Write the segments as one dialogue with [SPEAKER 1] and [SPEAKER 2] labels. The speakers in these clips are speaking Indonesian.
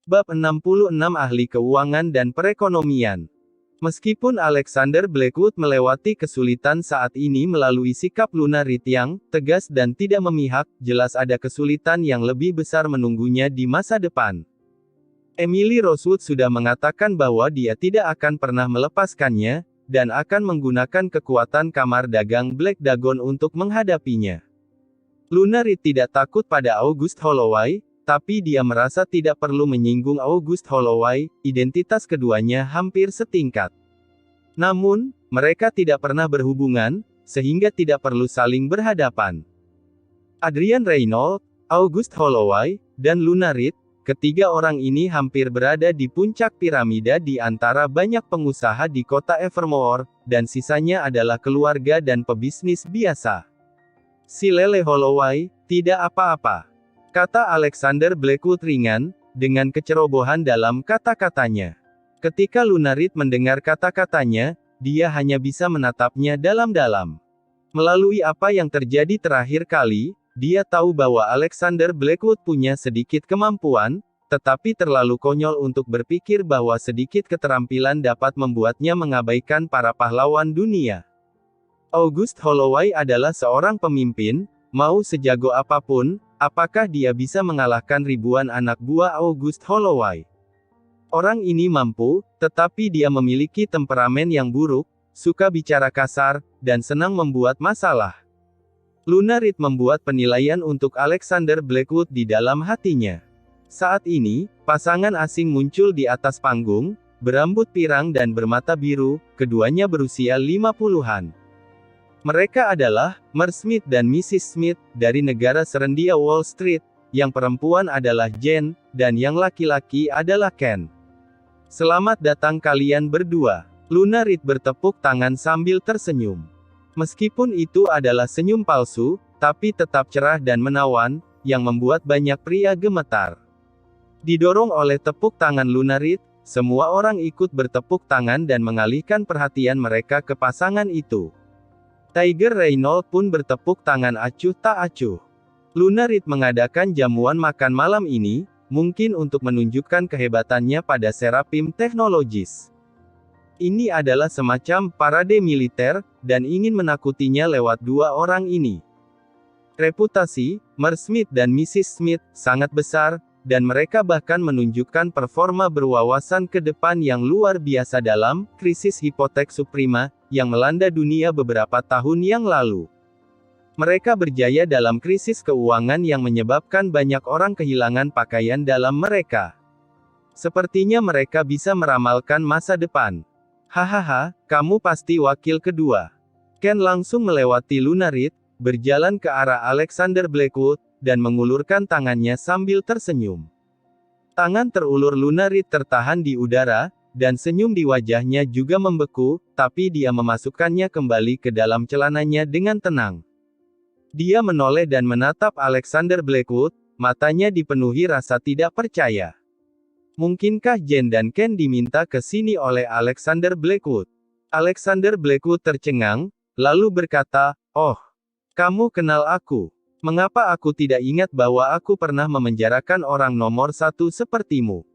[SPEAKER 1] Bab 66 Ahli Keuangan dan Perekonomian. Meskipun Alexander Blackwood melewati kesulitan saat ini melalui sikap Luna Reed yang tegas dan tidak memihak, jelas ada kesulitan yang lebih besar menunggunya di masa depan. Emily Rosewood sudah mengatakan bahwa dia tidak akan pernah melepaskannya, dan akan menggunakan kekuatan kamar dagang Black Dragon untuk menghadapinya. Luna Reed tidak takut pada August Holloway, tapi dia merasa tidak perlu menyinggung August Holloway, identitas keduanya hampir setingkat. Namun, mereka tidak pernah berhubungan, sehingga tidak perlu saling berhadapan. Adrian Reynolds, August Holloway, dan Luna Reed, ketiga orang ini hampir berada di puncak piramida di antara banyak pengusaha di kota Evermore, dan sisanya adalah keluarga dan pebisnis biasa. Si Lele Holloway, tidak apa-apa, kata Alexander Blackwood ringan, dengan kecerobohan dalam kata-katanya. Ketika Luna Reed mendengar kata-katanya, dia hanya bisa menatapnya dalam-dalam. Melalui apa yang terjadi terakhir kali, dia tahu bahwa Alexander Blackwood punya sedikit kemampuan, tetapi terlalu konyol untuk berpikir bahwa sedikit keterampilan dapat membuatnya mengabaikan para pahlawan dunia. August Holloway adalah seorang pemimpin, mau sejago apapun. Apakah dia bisa mengalahkan ribuan anak buah August Holloway? Orang ini mampu, tetapi dia memiliki temperamen yang buruk, suka bicara kasar, dan senang membuat masalah. Luna Reed membuat penilaian untuk Alexander Blackwood di dalam hatinya. Saat ini, pasangan asing muncul di atas panggung, berambut pirang dan bermata biru, keduanya berusia 50-an. Mereka adalah Mer Smith dan Mrs. Smith, dari negara serendia Wall Street, yang perempuan adalah Jane, dan yang laki-laki adalah Ken. Selamat datang kalian berdua. Luna Reed bertepuk tangan sambil tersenyum. Meskipun itu adalah senyum palsu, tapi tetap cerah dan menawan, yang membuat banyak pria gemetar. Didorong oleh tepuk tangan Luna Reed, semua orang ikut bertepuk tangan dan mengalihkan perhatian mereka ke pasangan itu. Tiger Reynolds pun bertepuk tangan acuh tak acuh. Luna Reed mengadakan jamuan makan malam ini, mungkin untuk menunjukkan kehebatannya pada Seraphim Technologies. Ini adalah semacam parade militer, dan ingin menakutinya lewat dua orang ini. Reputasi Mer Smith dan Mrs. Smith sangat besar, dan mereka bahkan menunjukkan performa berwawasan ke depan yang luar biasa dalam krisis hipotek subprima yang melanda dunia beberapa tahun yang lalu. Mereka berjaya dalam krisis keuangan yang menyebabkan banyak orang kehilangan pakaian dalam mereka. Sepertinya mereka bisa meramalkan masa depan. Hahaha, kamu pasti wakil kedua. Ken langsung melewati Luna Reed, berjalan ke arah Alexander Blackwood, dan mengulurkan tangannya sambil tersenyum. Tangan terulur Luna Reed tertahan di udara, dan senyum di wajahnya juga membeku, tapi dia memasukkannya kembali ke dalam celananya dengan tenang. Dia menoleh dan menatap Alexander Blackwood, matanya dipenuhi rasa tidak percaya. Mungkinkah Jane dan Ken diminta ke sini oleh Alexander Blackwood? Alexander Blackwood tercengang, lalu berkata, "Oh, kamu kenal aku. Mengapa aku tidak ingat bahwa aku pernah memenjarakan orang nomor satu sepertimu?"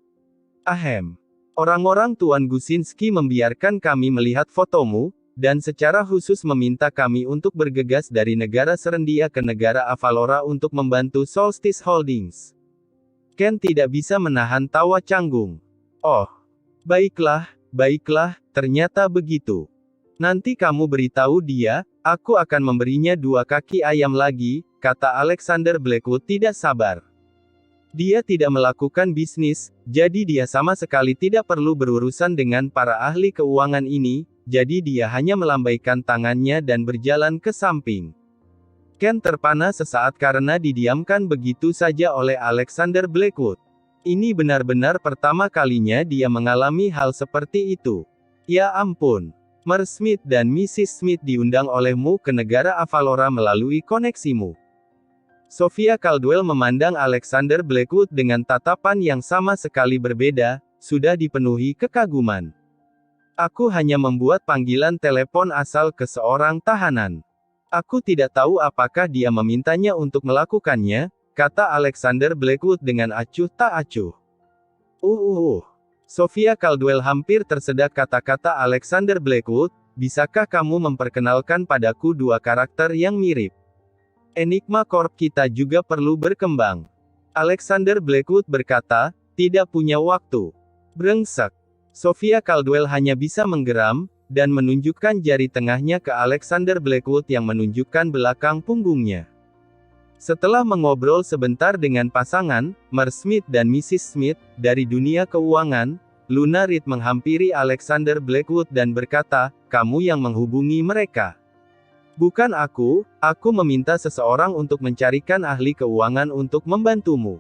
[SPEAKER 1] Ahem. Orang-orang Tuan Gusinski membiarkan kami melihat fotomu, dan secara khusus meminta kami untuk bergegas dari negara Serendia ke negara Avalora untuk membantu Solstice Holdings. Ken tidak bisa menahan tawa canggung. Oh, baiklah, ternyata begitu. Nanti kamu beritahu dia, aku akan memberinya 2 kaki ayam lagi, kata Alexander Blackwood tidak sabar. Dia tidak melakukan bisnis, jadi dia sama sekali tidak perlu berurusan dengan para ahli keuangan ini, jadi dia hanya melambaikan tangannya dan berjalan ke samping. Ken terpana sesaat karena didiamkan begitu saja oleh Alexander Blackwood. Ini benar-benar pertama kalinya dia mengalami hal seperti itu. Ya ampun. Mer Smith dan Mrs. Smith diundang olehmu ke negara Avalora melalui koneksimu. Sophia Caldwell memandang Alexander Blackwood dengan tatapan yang sama sekali berbeda, sudah dipenuhi kekaguman. Aku hanya membuat panggilan telepon asal ke seorang tahanan. Aku tidak tahu apakah dia memintanya untuk melakukannya, kata Alexander Blackwood dengan acuh tak acuh. Sophia Caldwell hampir tersedak kata-kata Alexander Blackwood, bisakah kamu memperkenalkan padaku dua karakter yang mirip? Enigma Corp kita juga perlu berkembang. Alexander Blackwood berkata, tidak punya waktu. Brengsek. Sophia Caldwell hanya bisa menggeram, dan menunjukkan jari tengahnya ke Alexander Blackwood yang menunjukkan belakang punggungnya. Setelah mengobrol sebentar dengan pasangan, Mer Smith dan Mrs. Smith, dari dunia keuangan, Luna Reed menghampiri Alexander Blackwood dan berkata, kamu yang menghubungi mereka. Bukan aku meminta seseorang untuk mencarikan ahli keuangan untuk membantumu.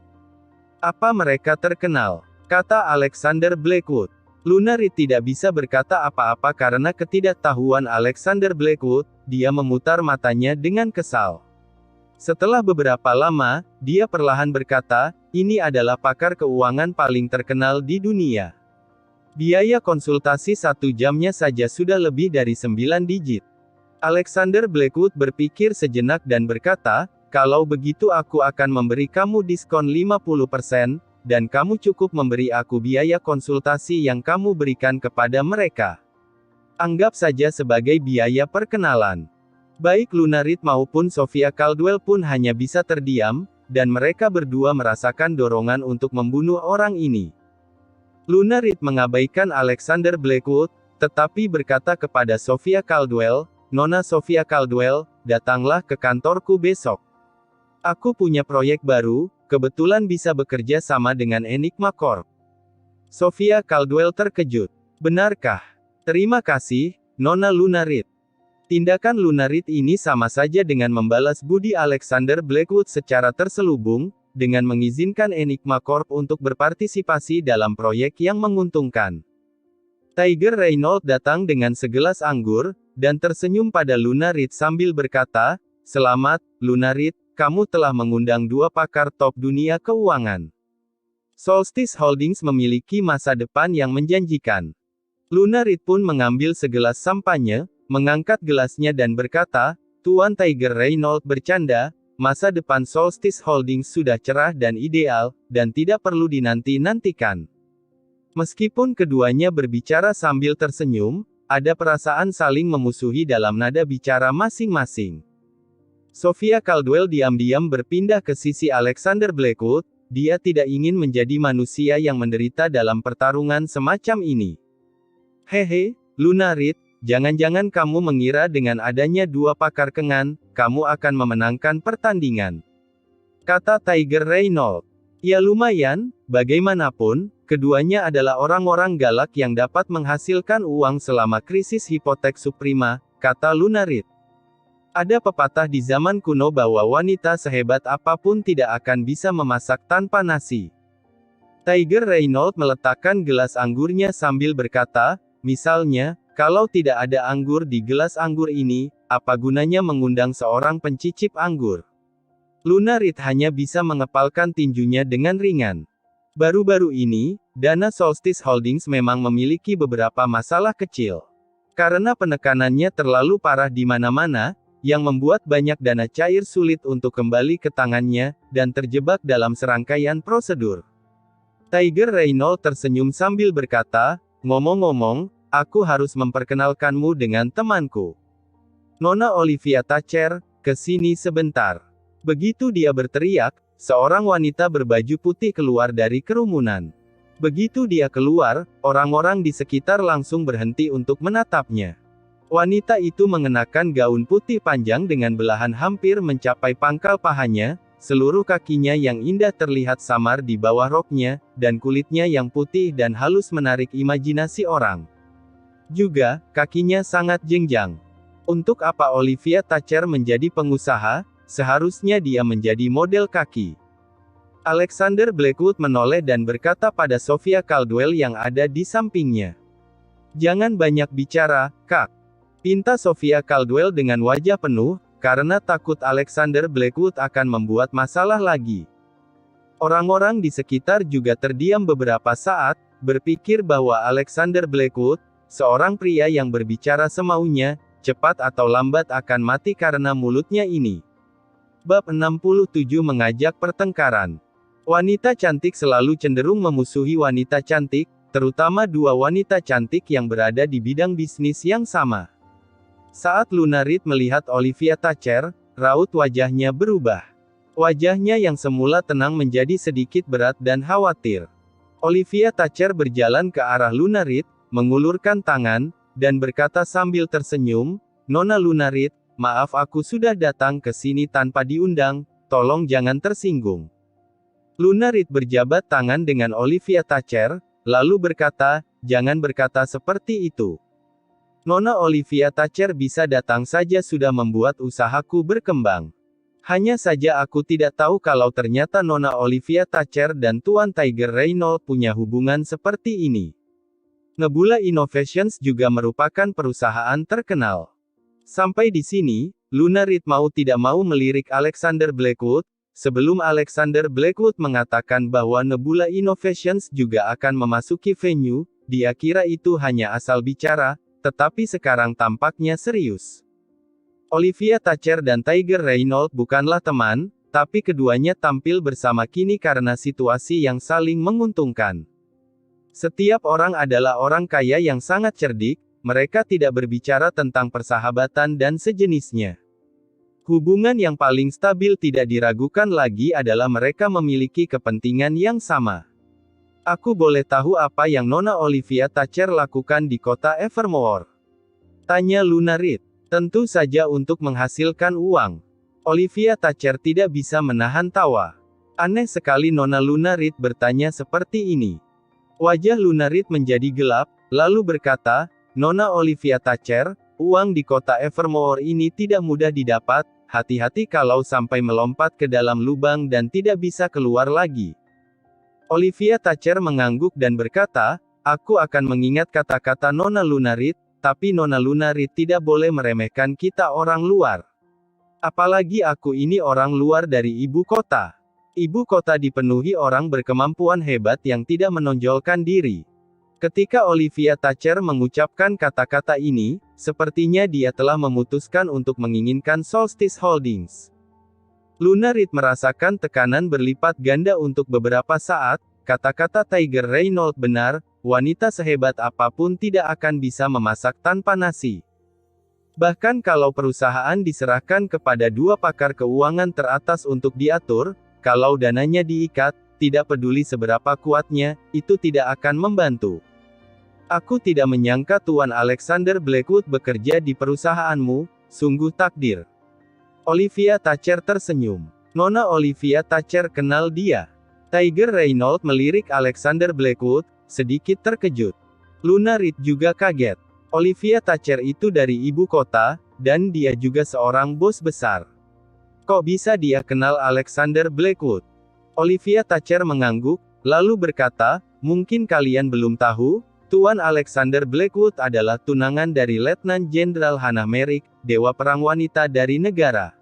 [SPEAKER 1] Apa mereka terkenal? Kata Alexander Blackwood. Luna Reed tidak bisa berkata apa-apa karena ketidaktahuan Alexander Blackwood, dia memutar matanya dengan kesal. Setelah beberapa lama, dia perlahan berkata, ini adalah pakar keuangan paling terkenal di dunia. Biaya konsultasi 1 jamnya saja sudah lebih dari 9 digit. Alexander Blackwood berpikir sejenak dan berkata, kalau begitu aku akan memberi kamu diskon 50%, dan kamu cukup memberi aku biaya konsultasi yang kamu berikan kepada mereka. Anggap saja sebagai biaya perkenalan. Baik Luna Reed maupun Sophia Caldwell pun hanya bisa terdiam, dan mereka berdua merasakan dorongan untuk membunuh orang ini. Luna Reed mengabaikan Alexander Blackwood, tetapi berkata kepada Sophia Caldwell, Nona Sophia Caldwell, datanglah ke kantorku besok. Aku punya proyek baru, kebetulan bisa bekerja sama dengan Enigma Corp. Sophia Caldwell terkejut. Benarkah? Terima kasih, Nona Luna Reed. Tindakan Luna Reed ini sama saja dengan membalas budi Alexander Blackwood secara terselubung, dengan mengizinkan Enigma Corp untuk berpartisipasi dalam proyek yang menguntungkan. Tiger Reynolds datang dengan segelas anggur, dan tersenyum pada Luna Reed sambil berkata, selamat, Luna Reed, kamu telah mengundang dua pakar top dunia keuangan. Solstice Holdings memiliki masa depan yang menjanjikan. Luna Reed pun mengambil segelas sampanye, mengangkat gelasnya dan berkata, Tuan Tiger Reynolds bercanda, masa depan Solstice Holdings sudah cerah dan ideal, dan tidak perlu dinanti-nantikan. Meskipun keduanya berbicara sambil tersenyum, ada perasaan saling memusuhi dalam nada bicara masing-masing. Sophia Caldwell diam-diam berpindah ke sisi Alexander Blackwood, dia tidak ingin menjadi manusia yang menderita dalam pertarungan semacam ini. Hehe, Luna Reed, jangan-jangan kamu mengira dengan adanya dua pakar kengan, kamu akan memenangkan pertandingan. Kata Tiger Reynolds. Ya lumayan, bagaimanapun, keduanya adalah orang-orang galak yang dapat menghasilkan uang selama krisis hipotek subprima, kata Luna Reed. Ada pepatah di zaman kuno bahwa wanita sehebat apapun tidak akan bisa memasak tanpa nasi. Tiger Reynolds meletakkan gelas anggurnya sambil berkata, misalnya, kalau tidak ada anggur di gelas anggur ini, apa gunanya mengundang seorang pencicip anggur? Luna Reed hanya bisa mengepalkan tinjunya dengan ringan. Baru-baru ini, dana Solstice Holdings memang memiliki beberapa masalah kecil. Karena penekanannya terlalu parah di mana-mana, yang membuat banyak dana cair sulit untuk kembali ke tangannya, dan terjebak dalam serangkaian prosedur. Tiger Reynolds tersenyum sambil berkata, ngomong-ngomong, aku harus memperkenalkanmu dengan temanku. Nona Olivia Thatcher, ke sini sebentar. Begitu dia berteriak, seorang wanita berbaju putih keluar dari kerumunan. Begitu dia keluar, orang-orang di sekitar langsung berhenti untuk menatapnya. Wanita itu mengenakan gaun putih panjang dengan belahan hampir mencapai pangkal pahanya, seluruh kakinya yang indah terlihat samar di bawah roknya, dan kulitnya yang putih dan halus menarik imajinasi orang. Juga, kakinya sangat jenjang. Untuk apa Olivia Thatcher menjadi pengusaha? Seharusnya dia menjadi model kaki. Alexander Blackwood menoleh dan berkata pada Sophia Caldwell yang ada di sampingnya. Jangan banyak bicara, Kak. Pinta Sophia Caldwell dengan wajah penuh, karena takut Alexander Blackwood akan membuat masalah lagi. Orang-orang di sekitar juga terdiam beberapa saat, berpikir bahwa Alexander Blackwood, seorang pria yang berbicara semaunya, cepat atau lambat akan mati karena mulutnya ini. Bab 67 mengajak pertengkaran. Wanita cantik selalu cenderung memusuhi wanita cantik, terutama dua wanita cantik yang berada di bidang bisnis yang sama. Saat Luna Reed melihat Olivia Thatcher, raut wajahnya berubah. Wajahnya yang semula tenang menjadi sedikit berat dan khawatir. Olivia Thatcher berjalan ke arah Luna Reed, mengulurkan tangan, dan berkata sambil tersenyum, "Nona Luna Reed, maaf aku sudah datang ke sini tanpa diundang, tolong jangan tersinggung." Luna Reed berjabat tangan dengan Olivia Thatcher, lalu berkata, "Jangan berkata seperti itu. Nona Olivia Thatcher bisa datang saja sudah membuat usahaku berkembang. Hanya saja aku tidak tahu kalau ternyata Nona Olivia Thatcher dan Tuan Tiger Reynolds punya hubungan seperti ini." Nebula Innovations juga merupakan perusahaan terkenal. Sampai di sini, Luna Reed mau tidak mau melirik Alexander Blackwood. Sebelum Alexander Blackwood mengatakan bahwa Nebula Innovations juga akan memasuki venue, dia kira itu hanya asal bicara, tetapi sekarang tampaknya serius. Olivia Thatcher dan Tiger Reynolds bukanlah teman, tapi keduanya tampil bersama kini karena situasi yang saling menguntungkan. Setiap orang adalah orang kaya yang sangat cerdik, mereka tidak berbicara tentang persahabatan dan sejenisnya. Hubungan yang paling stabil tidak diragukan lagi adalah mereka memiliki kepentingan yang sama. Aku boleh tahu apa yang Nona Olivia Thatcher lakukan di kota Evermore? Tanya Luna Reed. Tentu saja untuk menghasilkan uang. Olivia Thatcher tidak bisa menahan tawa. Aneh sekali Nona Luna Reed bertanya seperti ini. Wajah Luna Reed menjadi gelap, lalu berkata, "Nona Olivia Thatcher, uang di kota Evermore ini tidak mudah didapat, hati-hati kalau sampai melompat ke dalam lubang dan tidak bisa keluar lagi." Olivia Thatcher mengangguk dan berkata, "Aku akan mengingat kata-kata Nona Luna Reed, tapi Nona Luna Reed tidak boleh meremehkan kita orang luar. Apalagi aku ini orang luar dari ibu kota. Ibu kota dipenuhi orang berkemampuan hebat yang tidak menonjolkan diri." Ketika Olivia Thatcher mengucapkan kata-kata ini, sepertinya dia telah memutuskan untuk menginginkan Solstice Holdings. Luna Reed merasakan tekanan berlipat ganda untuk beberapa saat. Kata-kata Tiger Reynolds benar, wanita sehebat apapun tidak akan bisa memasak tanpa nasi. Bahkan kalau perusahaan diserahkan kepada dua pakar keuangan teratas untuk diatur, kalau dananya diikat, tidak peduli seberapa kuatnya, itu tidak akan membantu. Aku tidak menyangka Tuan Alexander Blackwood bekerja di perusahaanmu, sungguh takdir. Olivia Thatcher tersenyum. Nona Olivia Thatcher kenal dia. Tiger Reynolds melirik Alexander Blackwood, sedikit terkejut. Luna Reed juga kaget. Olivia Thatcher itu dari ibu kota, dan dia juga seorang bos besar. Kok bisa dia kenal Alexander Blackwood? Olivia Thatcher mengangguk, lalu berkata, "Mungkin kalian belum tahu, Tuan Alexander Blackwood adalah tunangan dari Letnan Jenderal Hannah Merrick, dewa perang wanita dari negara."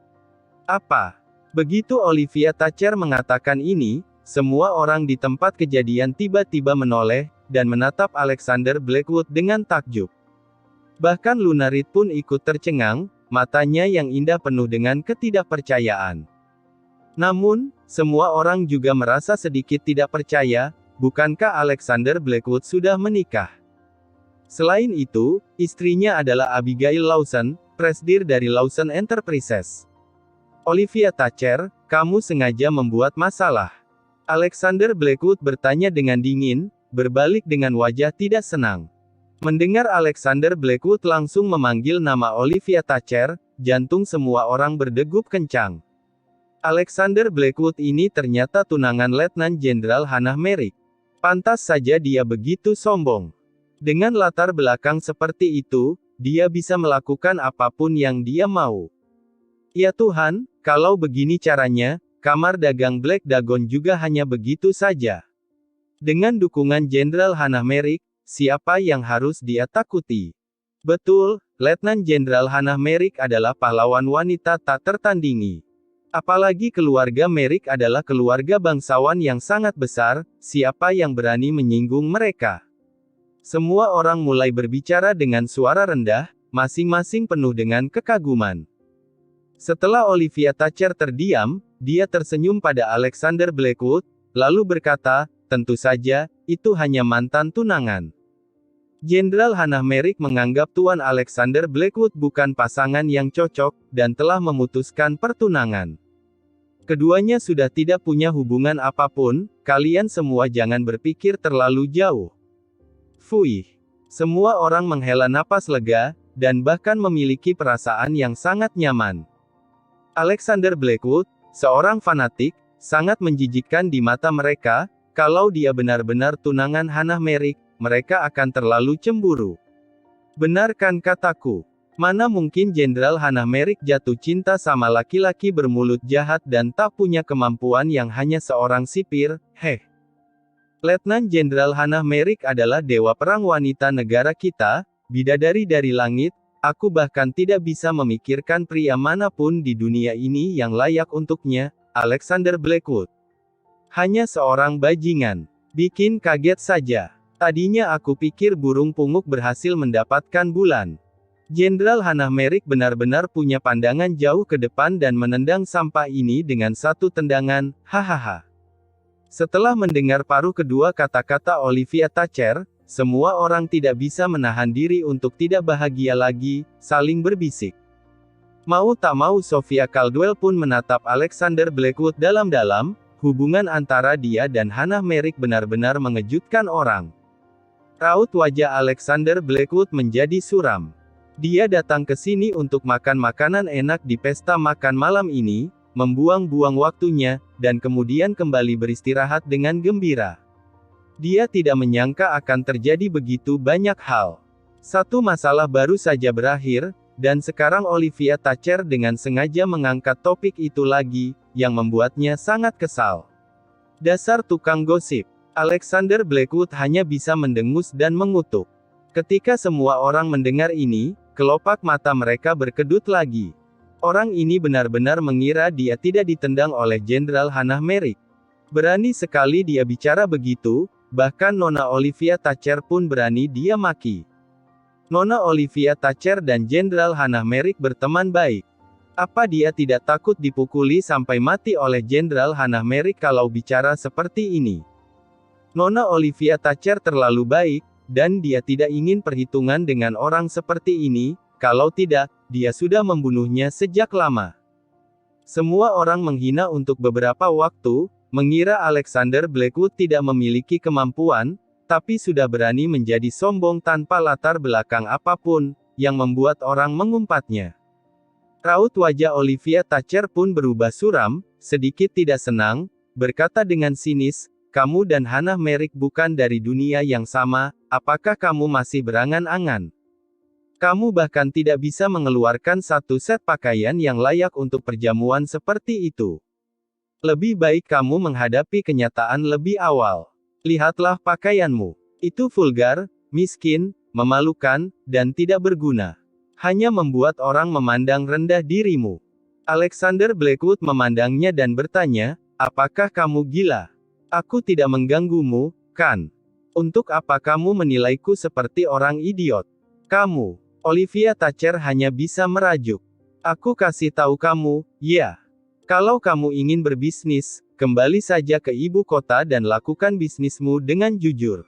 [SPEAKER 1] Apa? Begitu Olivia Thatcher mengatakan ini, semua orang di tempat kejadian tiba-tiba menoleh, dan menatap Alexander Blackwood dengan takjub. Bahkan Luna Reed pun ikut tercengang, matanya yang indah penuh dengan ketidakpercayaan. Namun, semua orang juga merasa sedikit tidak percaya, bukankah Alexander Blackwood sudah menikah? Selain itu, istrinya adalah Abigail Lawson, presidir dari Lawson Enterprises. Olivia Thatcher, kamu sengaja membuat masalah. Alexander Blackwood bertanya dengan dingin, berbalik dengan wajah tidak senang. Mendengar Alexander Blackwood langsung memanggil nama Olivia Thatcher, jantung semua orang berdegup kencang. Alexander Blackwood ini ternyata tunangan Letnan Jenderal Hannah Merrick. Pantas saja dia begitu sombong. Dengan latar belakang seperti itu, dia bisa melakukan apapun yang dia mau. Ya Tuhan, kalau begini caranya, kamar dagang Black Dragon juga hanya begitu saja. Dengan dukungan Jenderal Hannah Merrick, siapa yang harus dia takuti? Betul, Letnan Jenderal Hannah Merrick adalah pahlawan wanita tak tertandingi. Apalagi keluarga Merrick adalah keluarga bangsawan yang sangat besar, siapa yang berani menyinggung mereka? Semua orang mulai berbicara dengan suara rendah, masing-masing penuh dengan kekaguman. Setelah Olivia Thatcher terdiam, dia tersenyum pada Alexander Blackwood, lalu berkata, tentu saja, itu hanya mantan tunangan. Jenderal Hannah Merrick menganggap Tuan Alexander Blackwood bukan pasangan yang cocok, dan telah memutuskan pertunangan. Keduanya sudah tidak punya hubungan apapun, kalian semua jangan berpikir terlalu jauh. Fuih. Semua orang menghela napas lega, dan bahkan memiliki perasaan yang sangat nyaman. Alexander Blackwood, seorang fanatik, sangat menjijikkan di mata mereka. Kalau dia benar-benar tunangan Hannah Merrick, mereka akan terlalu cemburu. Benar kan kataku? Mana mungkin Jenderal Hannah Merrick jatuh cinta sama laki-laki bermulut jahat dan tak punya kemampuan yang hanya seorang sipir, heh. Letnan Jenderal Hannah Merrick adalah dewa perang wanita negara kita, bidadari dari langit. Aku bahkan tidak bisa memikirkan pria manapun di dunia ini yang layak untuknya, Alexander Blackwood. Hanya seorang bajingan. Bikin kaget saja. Tadinya aku pikir burung punguk berhasil mendapatkan bulan. Jenderal Hannah Merrick benar-benar punya pandangan jauh ke depan dan menendang sampah ini dengan satu tendangan, hahaha. Setelah mendengar paruh kedua kata-kata Olivia Thatcher, semua orang tidak bisa menahan diri untuk tidak bahagia lagi, saling berbisik. Mau tak mau Sophia Caldwell pun menatap Alexander Blackwood dalam-dalam. Hubungan antara dia dan Hannah Merrick benar-benar mengejutkan orang. Raut wajah Alexander Blackwood menjadi suram. Dia datang ke sini untuk makan makanan enak di pesta makan malam ini, membuang-buang waktunya, dan kemudian kembali beristirahat dengan gembira. Dia tidak menyangka akan terjadi begitu banyak hal. Satu masalah baru saja berakhir, dan sekarang Olivia Thatcher dengan sengaja mengangkat topik itu lagi, yang membuatnya sangat kesal. Dasar tukang gosip. Alexander Blackwood hanya bisa mendengus dan mengutuk. Ketika semua orang mendengar ini, kelopak mata mereka berkedut lagi. Orang ini benar-benar mengira dia tidak ditendang oleh Jenderal Hannah Merrick. Berani sekali dia bicara begitu, bahkan Nona Olivia Thatcher pun berani dia maki. Nona Olivia Thatcher dan Jenderal Hannah Merrick berteman baik. Apa dia tidak takut dipukuli sampai mati oleh Jenderal Hannah Merrick kalau bicara seperti ini? Nona Olivia Thatcher terlalu baik, dan dia tidak ingin perhitungan dengan orang seperti ini. Kalau tidak, dia sudah membunuhnya sejak lama. Semua orang menghina untuk beberapa waktu, mengira Alexander Blackwood tidak memiliki kemampuan, tapi sudah berani menjadi sombong tanpa latar belakang apapun, yang membuat orang mengumpatnya. Raut wajah Olivia Thatcher pun berubah suram, sedikit tidak senang, berkata dengan sinis, kamu dan Hannah Merrick bukan dari dunia yang sama, apakah kamu masih berangan-angan? Kamu bahkan tidak bisa mengeluarkan satu set pakaian yang layak untuk perjamuan seperti itu. Lebih baik kamu menghadapi kenyataan lebih awal. Lihatlah pakaianmu. Itu vulgar, miskin, memalukan, dan tidak berguna. Hanya membuat orang memandang rendah dirimu. Alexander Blackwood memandangnya dan bertanya, apakah kamu gila? Aku tidak mengganggumu, kan? Untuk apa kamu menilaiku seperti orang idiot? Kamu, Olivia Thatcher hanya bisa merajuk. Aku kasih tahu kamu, ya. Kalau kamu ingin berbisnis, kembali saja ke ibu kota dan lakukan bisnismu dengan jujur.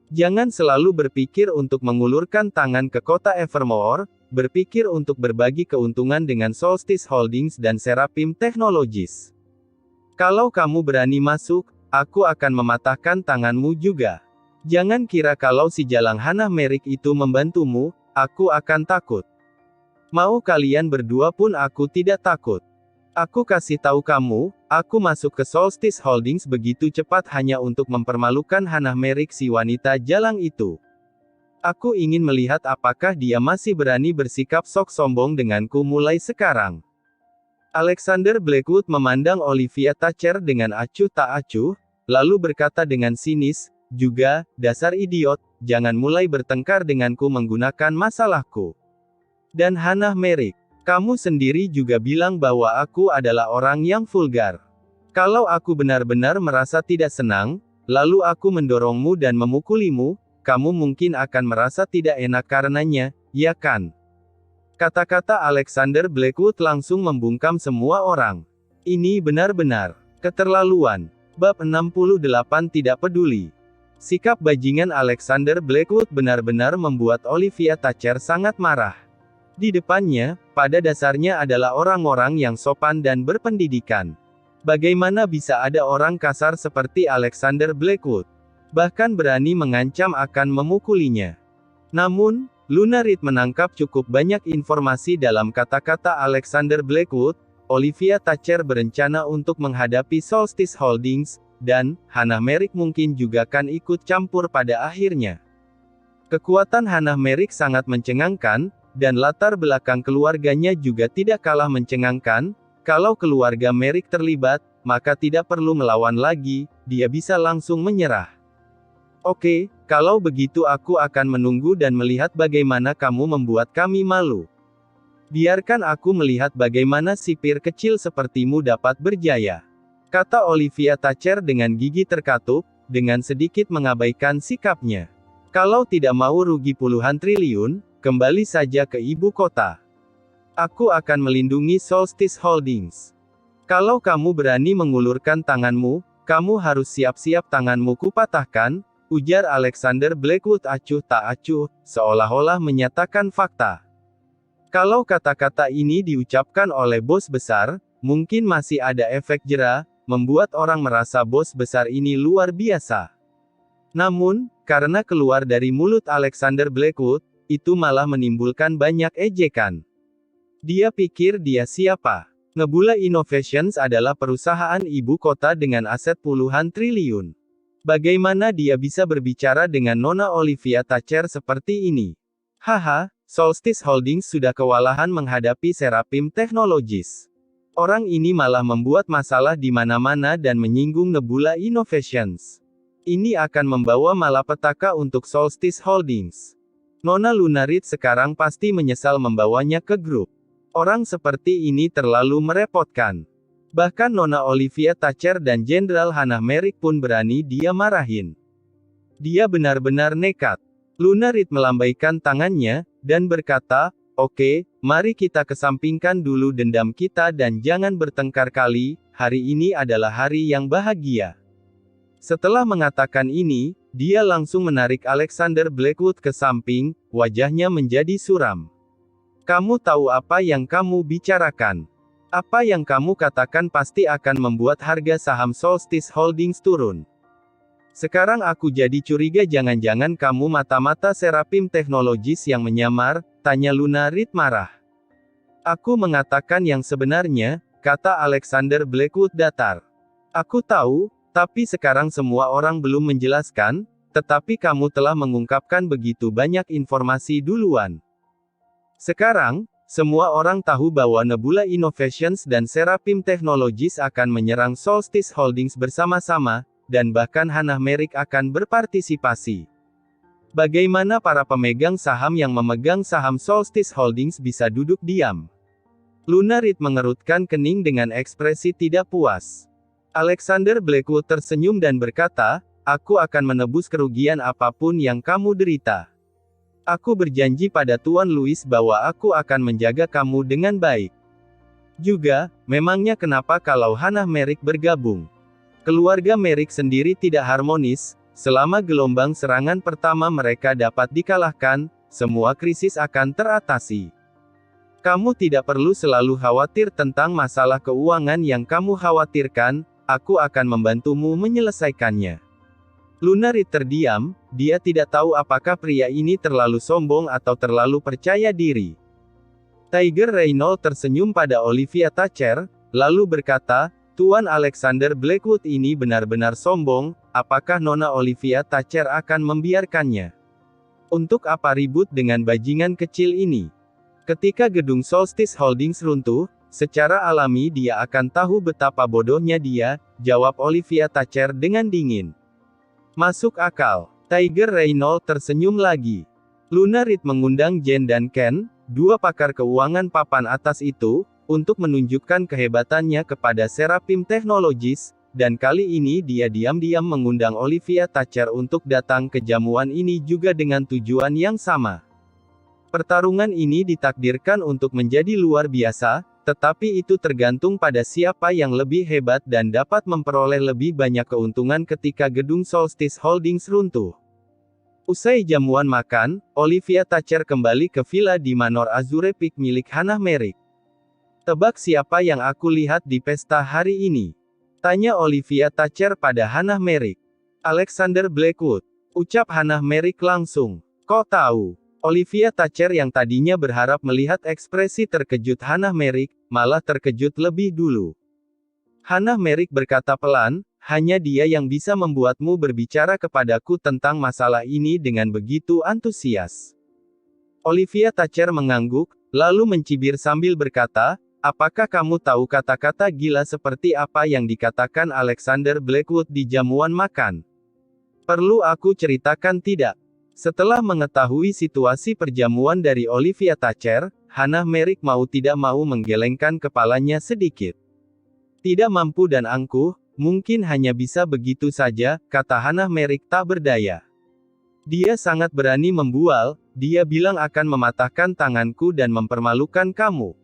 [SPEAKER 1] Jangan selalu berpikir untuk mengulurkan tangan ke kota Evermore, berpikir untuk berbagi keuntungan dengan Solstice Holdings dan Seraphim Technologies. Kalau kamu berani masuk, aku akan mematahkan tanganmu juga. Jangan kira kalau si jalang Hannah Merrick itu membantumu, aku akan takut. Mau kalian berdua pun aku tidak takut. Aku kasih tahu kamu, aku masuk ke Solstice Holdings begitu cepat hanya untuk mempermalukan Hannah Merrick si wanita jalang itu. Aku ingin melihat apakah dia masih berani bersikap sok sombong denganku mulai sekarang. Alexander Blackwood memandang Olivia Thatcher dengan acuh tak acuh, lalu berkata dengan sinis, juga, dasar idiot, jangan mulai bertengkar denganku menggunakan masalahku. Dan Hannah Merrick, kamu sendiri juga bilang bahwa aku adalah orang yang vulgar. Kalau aku benar-benar merasa tidak senang, lalu aku mendorongmu dan memukulimu, kamu mungkin akan merasa tidak enak karenanya, ya kan? Kata-kata Alexander Blackwood langsung membungkam semua orang. Ini benar-benar keterlaluan. Bab 68 Tidak peduli. Sikap bajingan Alexander Blackwood benar-benar membuat Olivia Thatcher sangat marah. Di depannya, pada dasarnya adalah orang-orang yang sopan dan berpendidikan. Bagaimana bisa ada orang kasar seperti Alexander Blackwood? Bahkan berani mengancam akan memukulinya. Namun, Luna Reed menangkap cukup banyak informasi dalam kata-kata Alexander Blackwood. Olivia Thatcher berencana untuk menghadapi Solstice Holdings, dan Hannah Merrick mungkin juga akan ikut campur pada akhirnya. Kekuatan Hannah Merrick sangat mencengangkan, dan latar belakang keluarganya juga tidak kalah mencengangkan. Kalau keluarga Merrick terlibat, maka tidak perlu melawan lagi, dia bisa langsung menyerah. Oke, kalau begitu aku akan menunggu dan melihat bagaimana kamu membuat kami malu. Biarkan aku melihat bagaimana sipir kecil sepertimu dapat berjaya. Kata Olivia Thatcher dengan gigi terkatup, dengan sedikit mengabaikan sikapnya. Kalau tidak mau rugi puluhan triliun, kembali saja ke ibu kota. Aku akan melindungi Solstice Holdings. Kalau kamu berani mengulurkan tanganmu, kamu harus siap-siap tanganmu kupatahkan, ujar Alexander Blackwood acuh tak acuh, seolah-olah menyatakan fakta. Kalau kata-kata ini diucapkan oleh bos besar, mungkin masih ada efek jera, membuat orang merasa bos besar ini luar biasa. Namun, karena keluar dari mulut Alexander Blackwood, itu malah menimbulkan banyak ejekan. Dia pikir dia siapa? Nebula Innovations adalah perusahaan ibu kota dengan aset puluhan triliun. Bagaimana dia bisa berbicara dengan Nona Olivia Thatcher seperti ini? Haha, Solstice Holdings sudah kewalahan menghadapi Seraphim Technologies. Orang ini malah membuat masalah di mana-mana dan menyinggung Nebula Innovations. Ini akan membawa malapetaka untuk Solstice Holdings. Nona Luna Reed sekarang pasti menyesal membawanya ke grup. Orang seperti ini terlalu merepotkan. Bahkan Nona Olivia Thatcher dan Jenderal Hannah Merrick pun berani dia marahin. Dia benar-benar nekat. Luna Reed melambaikan tangannya, dan berkata, "Oke, mari kita kesampingkan dulu dendam kita dan jangan bertengkar kali, hari ini adalah hari yang bahagia." Setelah mengatakan ini, dia langsung menarik Alexander Blackwood ke samping, wajahnya menjadi suram. "Kamu tahu apa yang kamu bicarakan? Apa yang kamu katakan pasti akan membuat harga saham Solstice Holdings turun. Sekarang aku jadi curiga jangan-jangan kamu mata-mata Seraphim Technologies yang menyamar," tanya Luna Reed marah. "Aku mengatakan yang sebenarnya," kata Alexander Blackwood datar. "Aku tahu, tapi sekarang semua orang belum menjelaskan, tetapi kamu telah mengungkapkan begitu banyak informasi duluan. Sekarang, semua orang tahu bahwa Nebula Innovations dan Seraphim Technologies akan menyerang Solstice Holdings bersama-sama, dan bahkan Hannah Merrick akan berpartisipasi. Bagaimana para pemegang saham yang memegang saham Solstice Holdings bisa duduk diam?" Luna Reed mengerutkan kening dengan ekspresi tidak puas. Alexander Blackwood tersenyum dan berkata, "Aku akan menebus kerugian apapun yang kamu derita. Aku berjanji pada Tuan Louis bahwa aku akan menjaga kamu dengan baik. Juga, memangnya kenapa kalau Hannah Merrick bergabung? Keluarga Merrick sendiri tidak harmonis, selama gelombang serangan pertama mereka dapat dikalahkan, semua krisis akan teratasi. Kamu tidak perlu selalu khawatir tentang masalah keuangan yang kamu khawatirkan, aku akan membantumu menyelesaikannya." Luna Reed terdiam, dia tidak tahu apakah pria ini terlalu sombong atau terlalu percaya diri. Tiger Reynolds tersenyum pada Olivia Thatcher, lalu berkata, "Tuan Alexander Blackwood ini benar-benar sombong, apakah Nona Olivia Thatcher akan membiarkannya? Untuk apa ribut dengan bajingan kecil ini? Ketika gedung Solstice Holdings runtuh, secara alami dia akan tahu betapa bodohnya dia," jawab Olivia Thatcher dengan dingin. "Masuk akal." Tiger Reynolds tersenyum lagi. Luna Reed mengundang Jen dan Ken, dua pakar keuangan papan atas itu, untuk menunjukkan kehebatannya kepada Seraphim Technologies, dan kali ini dia diam-diam mengundang Olivia Thatcher untuk datang ke jamuan ini juga dengan tujuan yang sama. Pertarungan ini ditakdirkan untuk menjadi luar biasa, Tetapi itu tergantung pada siapa yang lebih hebat dan dapat memperoleh lebih banyak keuntungan ketika gedung Solstice Holdings runtuh. Usai jamuan makan, Olivia Thatcher kembali ke villa di Manor Azure Peak milik Hannah Merrick. "Tebak siapa yang aku lihat di pesta hari ini?" tanya Olivia Thatcher pada Hannah Merrick. "Alexander Blackwood," ucap Hannah Merrick langsung. "Kok tahu?" Olivia Thatcher yang tadinya berharap melihat ekspresi terkejut Hannah Merrick, malah terkejut lebih dulu. Hannah Merrick berkata pelan, "Hanya dia yang bisa membuatmu berbicara kepadaku tentang masalah ini dengan begitu antusias." Olivia Thatcher mengangguk, lalu mencibir sambil berkata, "Apakah kamu tahu kata-kata gila seperti apa yang dikatakan Alexander Blackwood di jamuan makan? Perlu aku ceritakan tidak?" Setelah mengetahui situasi perjamuan dari Olivia Thatcher, Hannah Merrick mau tidak mau menggelengkan kepalanya sedikit. "Tidak mampu dan angkuh, mungkin hanya bisa begitu saja," kata Hannah Merrick tak berdaya. "Dia sangat berani membual, dia bilang akan mematahkan tanganku dan mempermalukan kamu."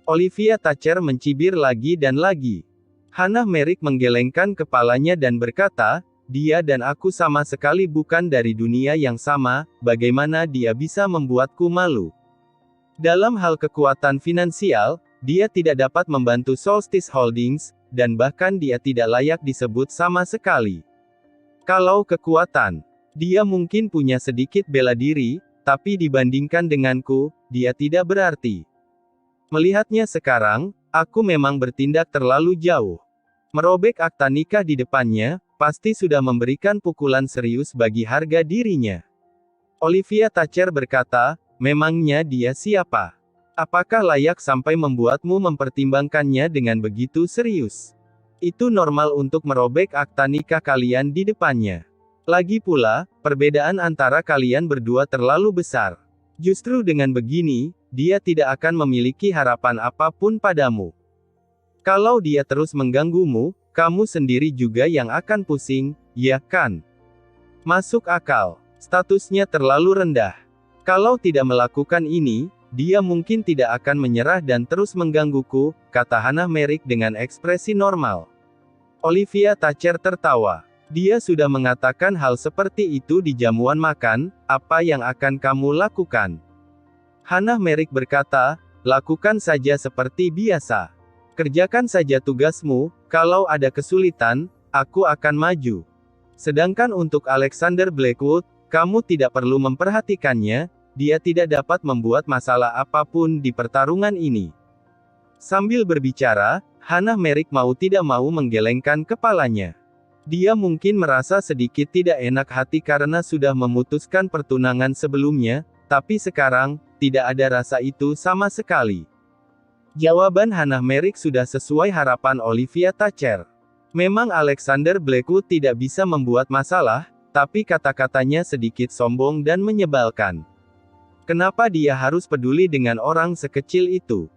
[SPEAKER 1] Olivia Thatcher mencibir lagi dan lagi. Hannah Merrick menggelengkan kepalanya dan berkata, "Dia dan aku sama sekali bukan dari dunia yang sama, bagaimana dia bisa membuatku malu? Dalam hal kekuatan finansial, dia tidak dapat membantu Solstice Holdings, dan bahkan dia tidak layak disebut sama sekali. Kalau kekuatan, dia mungkin punya sedikit bela diri, tapi dibandingkan denganku, dia tidak berarti. Melihatnya sekarang, aku memang bertindak terlalu jauh. Merobek akta nikah di depannya, pasti sudah memberikan pukulan serius bagi harga dirinya." Olivia Thatcher berkata, "Memangnya dia siapa? Apakah layak sampai membuatmu mempertimbangkannya dengan begitu serius? Itu normal untuk merobek akta nikah kalian di depannya. Lagi pula, perbedaan antara kalian berdua terlalu besar. Justru dengan begini, dia tidak akan memiliki harapan apapun padamu. Kalau dia terus mengganggumu, kamu sendiri juga yang akan pusing, ya kan? Masuk akal. Statusnya terlalu rendah. Kalau tidak melakukan ini, dia mungkin tidak akan menyerah dan terus menggangguku," kata Hannah Merrick dengan ekspresi normal. Olivia Thatcher tertawa. "Dia sudah mengatakan hal seperti itu di jamuan makan, apa yang akan kamu lakukan?" Hannah Merrick berkata, "Lakukan saja seperti biasa. Kerjakan saja tugasmu, kalau ada kesulitan, aku akan maju. Sedangkan untuk Alexander Blackwood, kamu tidak perlu memperhatikannya, dia tidak dapat membuat masalah apapun di pertarungan ini." Sambil berbicara, Hannah Merrick mau tidak mau menggelengkan kepalanya. Dia mungkin merasa sedikit tidak enak hati karena sudah memutuskan pertunangan sebelumnya, tapi sekarang, tidak ada rasa itu sama sekali. Jawaban Hannah Merrick sudah sesuai harapan Olivia Thatcher. Memang Alexander Blackwood tidak bisa membuat masalah, tapi kata-katanya sedikit sombong dan menyebalkan. Kenapa dia harus peduli dengan orang sekecil itu?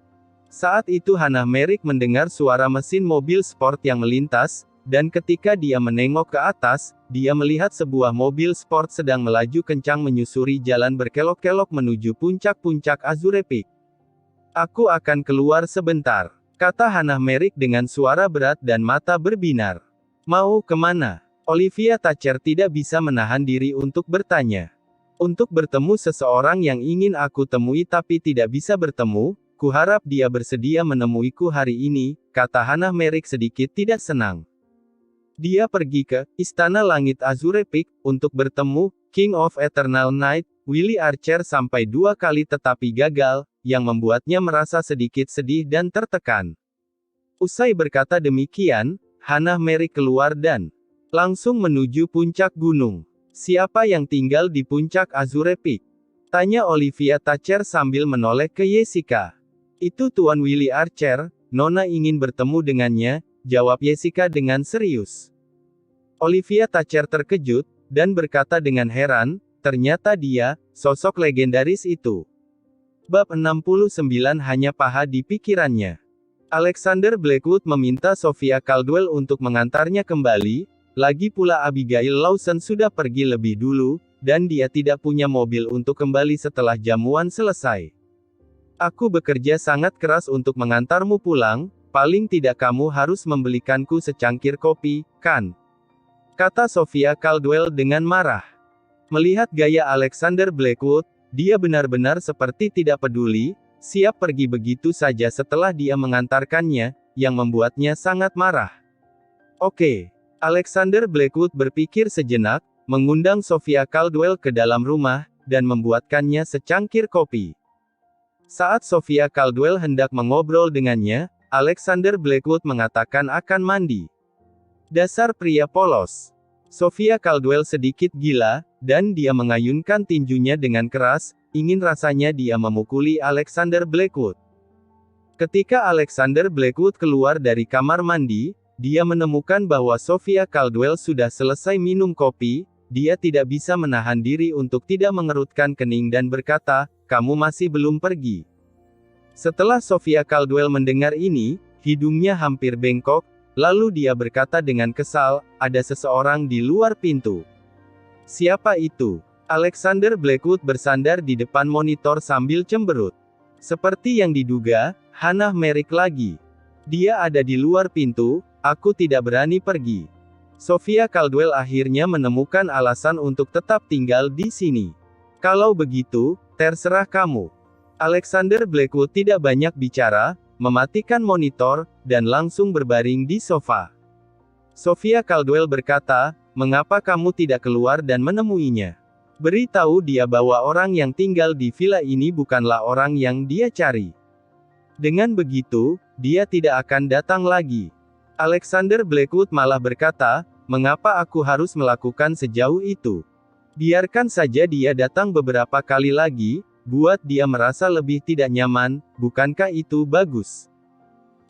[SPEAKER 1] Saat itu Hannah Merrick mendengar suara mesin mobil sport yang melintas, dan ketika dia menengok ke atas, dia melihat sebuah mobil sport sedang melaju kencang menyusuri jalan berkelok-kelok menuju puncak-puncak Azure Peak. "Aku akan keluar sebentar," kata Hannah Merrick dengan suara berat dan mata berbinar. "Mau kemana?" Olivia Thatcher tidak bisa menahan diri untuk bertanya. "Untuk bertemu seseorang yang ingin aku temui tapi tidak bisa bertemu, kuharap dia bersedia menemuiku hari ini," kata Hannah Merrick sedikit tidak senang. Dia pergi ke Istana Langit Azure Peak untuk bertemu King of Eternal Night, Willie Archer sampai 2 kali tetapi gagal, yang membuatnya merasa sedikit sedih dan tertekan. Usai berkata demikian, Hannah Merrick keluar dan langsung menuju puncak gunung. "Siapa yang tinggal di puncak Azure Peak?" tanya Olivia Thatcher sambil menoleh ke Jessica. "Itu Tuan Willie Archer, Nona ingin bertemu dengannya," jawab Jessica dengan serius. Olivia Thatcher terkejut, dan berkata dengan heran, ternyata dia, sosok legendaris itu. Bab 69 hanya paha di pikirannya. Alexander Blackwood meminta Sophia Caldwell untuk mengantarnya kembali, lagi pula Abigail Lawson sudah pergi lebih dulu, dan dia tidak punya mobil untuk kembali setelah jamuan selesai. Aku bekerja sangat keras untuk mengantarmu pulang, paling tidak kamu harus membelikanku secangkir kopi, kan? Kata Sofia Caldwell dengan marah. Melihat gaya Alexander Blackwood, dia benar-benar seperti tidak peduli, siap pergi begitu saja setelah dia mengantarkannya, yang membuatnya sangat marah. Oke. Alexander Blackwood berpikir sejenak, mengundang Sofia Caldwell ke dalam rumah, dan membuatkannya secangkir kopi. Saat Sofia Caldwell hendak mengobrol dengannya, Alexander Blackwood mengatakan akan mandi. Dasar pria polos. Sofia Caldwell sedikit gila, dan dia mengayunkan tinjunya dengan keras, ingin rasanya dia memukuli Alexander Blackwood. Ketika Alexander Blackwood keluar dari kamar mandi, dia menemukan bahwa Sofia Caldwell sudah selesai minum kopi, dia tidak bisa menahan diri untuk tidak mengerutkan kening dan berkata, "Kamu masih belum pergi." Setelah Sofia Caldwell mendengar ini, hidungnya hampir bengkok, lalu dia berkata dengan kesal, "Ada seseorang di luar pintu." "Siapa itu?" Alexander Blackwood bersandar di depan monitor sambil cemberut. Seperti yang diduga, Hannah Merrick lagi. Dia ada di luar pintu, aku tidak berani pergi. Sofia Caldwell akhirnya menemukan alasan untuk tetap tinggal di sini. "Kalau begitu, terserah kamu." Alexander Blackwood tidak banyak bicara, mematikan monitor, dan langsung berbaring di sofa. Sofia Caldwell berkata, "Mengapa kamu tidak keluar dan menemuinya? Beritahu dia bahwa orang yang tinggal di villa ini bukanlah orang yang dia cari. Dengan begitu, dia tidak akan datang lagi." Alexander Blackwood malah berkata, "Mengapa aku harus melakukan sejauh itu? Biarkan saja dia datang beberapa kali lagi, buat dia merasa lebih tidak nyaman, bukankah itu bagus?"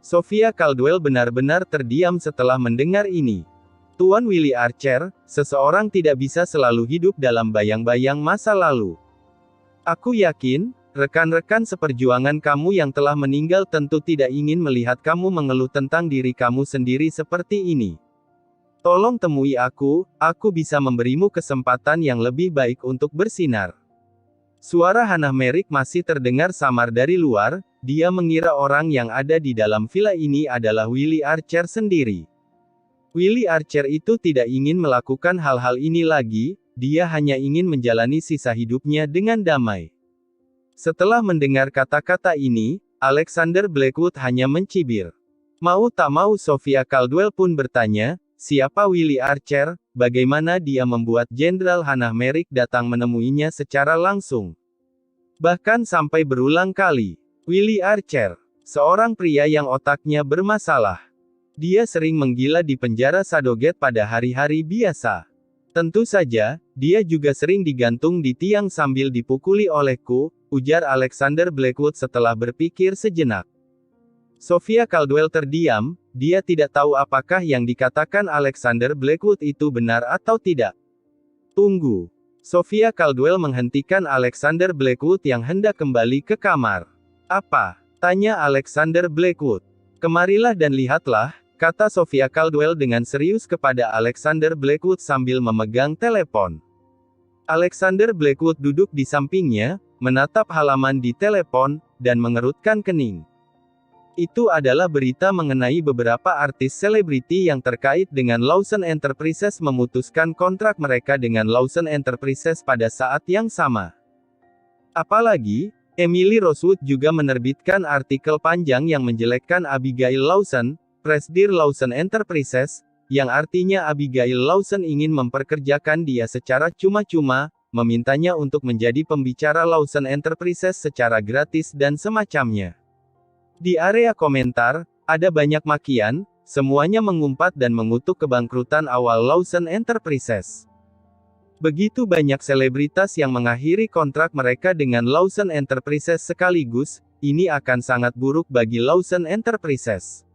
[SPEAKER 1] Sofia Caldwell benar-benar terdiam setelah mendengar ini. Tuan Willie Archer, seseorang tidak bisa selalu hidup dalam bayang-bayang masa lalu. Aku yakin, rekan-rekan seperjuangan kamu yang telah meninggal tentu tidak ingin melihat kamu mengeluh tentang diri kamu sendiri seperti ini. Tolong temui aku bisa memberimu kesempatan yang lebih baik untuk bersinar. Suara Hannah Merrick masih terdengar samar dari luar, dia mengira orang yang ada di dalam villa ini adalah Willie Archer sendiri. Willie Archer itu tidak ingin melakukan hal-hal ini lagi, dia hanya ingin menjalani sisa hidupnya dengan damai. Setelah mendengar kata-kata ini, Alexander Blackwood hanya mencibir. Mau tak mau Sofia Caldwell pun bertanya, siapa Willie Archer, bagaimana dia membuat Jenderal Hannah Merrick datang menemuinya secara langsung. Bahkan sampai berulang kali. Willie Archer, seorang pria yang otaknya bermasalah. Dia sering menggila di penjara Sadogate pada hari-hari biasa. Tentu saja, dia juga sering digantung di tiang sambil dipukuli olehku, ujar Alexander Blackwood setelah berpikir sejenak. Sofia Caldwell terdiam, dia tidak tahu apakah yang dikatakan Alexander Blackwood itu benar atau tidak. Tunggu. Sofia Caldwell menghentikan Alexander Blackwood yang hendak kembali ke kamar. Apa? Tanya Alexander Blackwood. Kemarilah dan lihatlah, kata Sofia Caldwell dengan serius kepada Alexander Blackwood sambil memegang telepon. Alexander Blackwood duduk di sampingnya, menatap halaman di telepon, dan mengerutkan kening. Itu adalah berita mengenai beberapa artis selebriti yang terkait dengan Lawson Enterprises memutuskan kontrak mereka dengan Lawson Enterprises pada saat yang sama. Apalagi, Emily Rosewood juga menerbitkan artikel panjang yang menjelekkan Abigail Lawson, Presidir Lawson Enterprises, yang artinya Abigail Lawson ingin memperkerjakan dia secara cuma-cuma, memintanya untuk menjadi pembicara Lawson Enterprises secara gratis dan semacamnya. Di area komentar, ada banyak makian, semuanya mengumpat dan mengutuk kebangkrutan awal Lawson Enterprises. Begitu banyak selebritas yang mengakhiri kontrak mereka dengan Lawson Enterprises sekaligus, ini akan sangat buruk bagi Lawson Enterprises.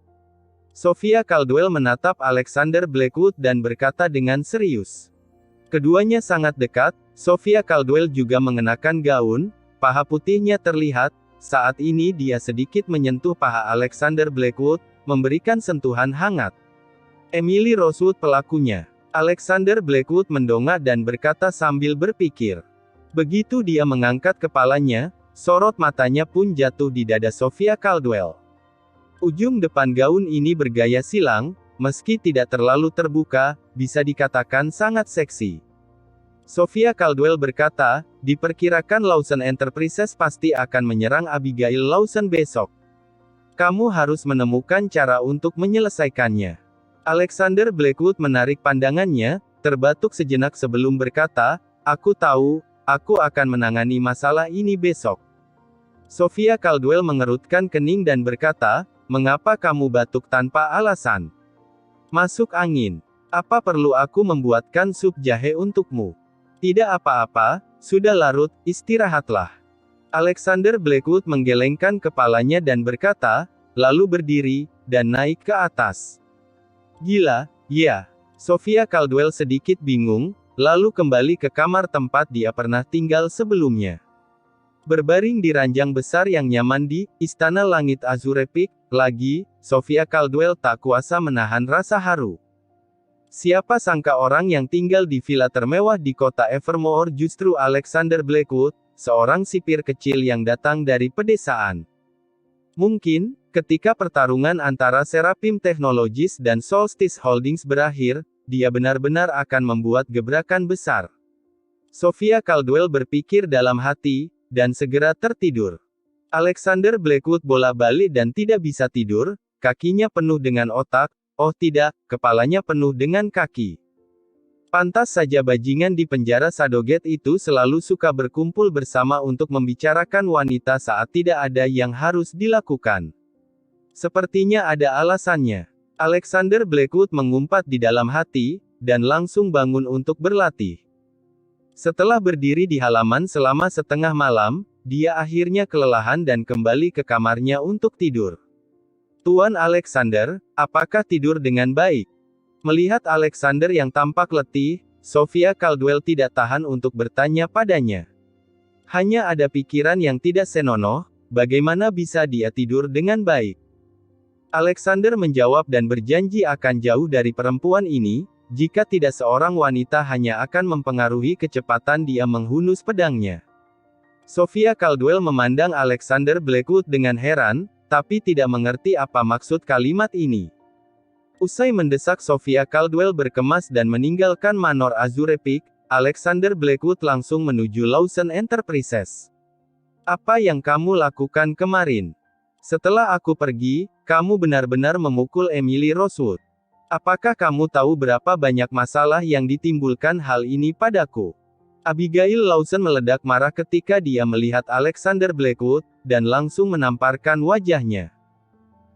[SPEAKER 1] Sofia Caldwell menatap Alexander Blackwood dan berkata dengan serius. Keduanya sangat dekat, Sofia Caldwell juga mengenakan gaun, paha putihnya terlihat, saat ini dia sedikit menyentuh paha Alexander Blackwood, memberikan sentuhan hangat. Emily Rosewood pelakunya. Alexander Blackwood mendongak dan berkata sambil berpikir. Begitu dia mengangkat kepalanya, Sorot matanya pun jatuh di dada Sofia Caldwell. Ujung depan gaun ini bergaya silang, meski tidak terlalu terbuka, bisa dikatakan sangat seksi. Sofia Caldwell berkata, diperkirakan Lawson Enterprises pasti akan menyerang Abigail Lawson besok. Kamu harus menemukan cara untuk menyelesaikannya. Alexander Blackwood menarik pandangannya, terbatuk sejenak sebelum berkata, aku tahu, aku akan menangani masalah ini besok. Sofia Caldwell mengerutkan kening dan berkata, mengapa kamu batuk tanpa alasan? Masuk angin. Apa perlu aku membuatkan sup jahe untukmu? Tidak apa-apa, sudah larut, istirahatlah. Alexander Blackwood menggelengkan kepalanya dan berkata, lalu berdiri, dan naik ke atas. Gila, ya. Sofia Caldwell sedikit bingung, lalu kembali ke kamar tempat dia pernah tinggal sebelumnya. Berbaring di ranjang besar yang nyaman di Istana Langit Azure Peak, lagi, Sofia Caldwell tak kuasa menahan rasa haru. Siapa sangka orang yang tinggal di villa termewah di kota Evermore justru Alexander Blackwood, seorang sipir kecil yang datang dari pedesaan. Mungkin, ketika pertarungan antara Seraphim Technologies dan Solstice Holdings berakhir, dia benar-benar akan membuat gebrakan besar. Sofia Caldwell berpikir dalam hati, dan segera tertidur. Alexander Blackwood bolak-balik dan tidak bisa tidur, kakinya penuh dengan otak, oh tidak, kepalanya penuh dengan kaki. Pantas saja bajingan di penjara Shadowgate itu selalu suka berkumpul bersama untuk membicarakan wanita saat tidak ada yang harus dilakukan. Sepertinya ada alasannya. Alexander Blackwood mengumpat di dalam hati, dan langsung bangun untuk berlatih. Setelah berdiri di halaman selama setengah malam, dia akhirnya kelelahan dan kembali ke kamarnya untuk tidur. Tuan Alexander, apakah tidur dengan baik? Melihat Alexander yang tampak letih, Sofia Caldwell tidak tahan untuk bertanya padanya. Hanya ada pikiran yang tidak senonoh, bagaimana bisa dia tidur dengan baik? Alexander menjawab dan berjanji akan jauh dari perempuan ini, jika tidak seorang wanita hanya akan mempengaruhi kecepatan dia menghunus pedangnya. Sofia Caldwell memandang Alexander Blackwood dengan heran, tapi tidak mengerti apa maksud kalimat ini. Usai mendesak Sofia Caldwell berkemas dan meninggalkan Manor Azure Peak, Alexander Blackwood langsung menuju Lawson Enterprises. Apa yang kamu lakukan kemarin? Setelah aku pergi, kamu benar-benar memukul Emily Rosewood. Apakah kamu tahu berapa banyak masalah yang ditimbulkan hal ini padaku? Abigail Lawson meledak marah ketika dia melihat Alexander Blackwood, dan langsung menamparkan wajahnya.